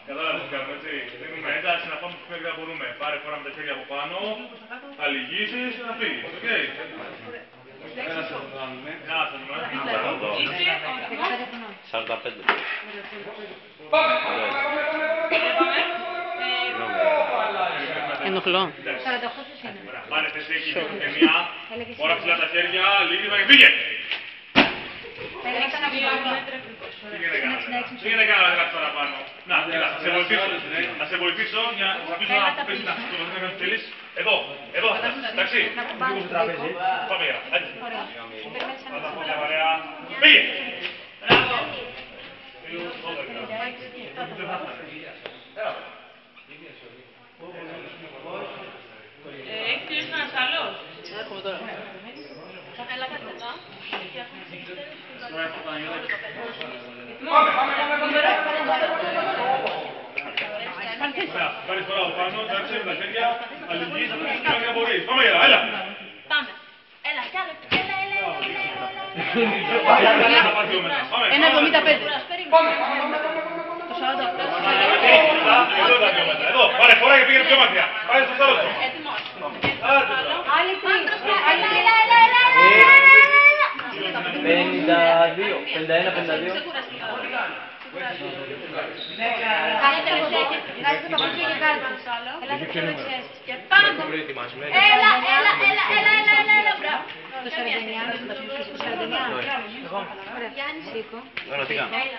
Κατάλαβες τι κάνουμε, έτσι. Δίνουμε ένταση να πάμε μέχρι να μπορούμε. Πάρε φορά με τα χέρια από πάνω, θα λυγίσεις και να φύγεις. Οκ. Ένα σε κάνουμε. Ένα σε κάνουμε. 45. Ενοχλώ. 48 ποιος είναι. Πάρε θέση εκεί και μια. Φορά ψηλά τα χέρια, λίγημα και φύγε. Πήγαινε κάνα να γράψει παραπάνω. Να, κοίτα, θα σε βοηθήσω για να πεις να πέσεις να το θέλεις. Εδώ, εντάξει. Πάμε για να. Ωραία. Πήγε. Έχει κλείσει ένας άλλος. Έρχομαι τώρα. Έλα κάτω εδώ. Πάρεις τώρα από πάνω, εντάξει, με τα χέρια, αλληλεγγύης, θα πεις και να μπορείς. Πάμε για έλα. Πάμε. Έλα, κι άλλο. Ένα 75. Το 40. Εδώ, πάρε φορά και πήγαινε πιο μακριά. Πάρε στο άλλο. Έτοιμος. Άλλη τρεις. 52. 51-52. Κάτσε από εδώ. Βγάζετε το παπούτσια και κάτω. Έλα και ξεμεξές. Και πάμε. Έλα. Μπράβο. Το 49, το 49. Γιάννη, σήκω. Ωραία, τι κάνω. Έλα.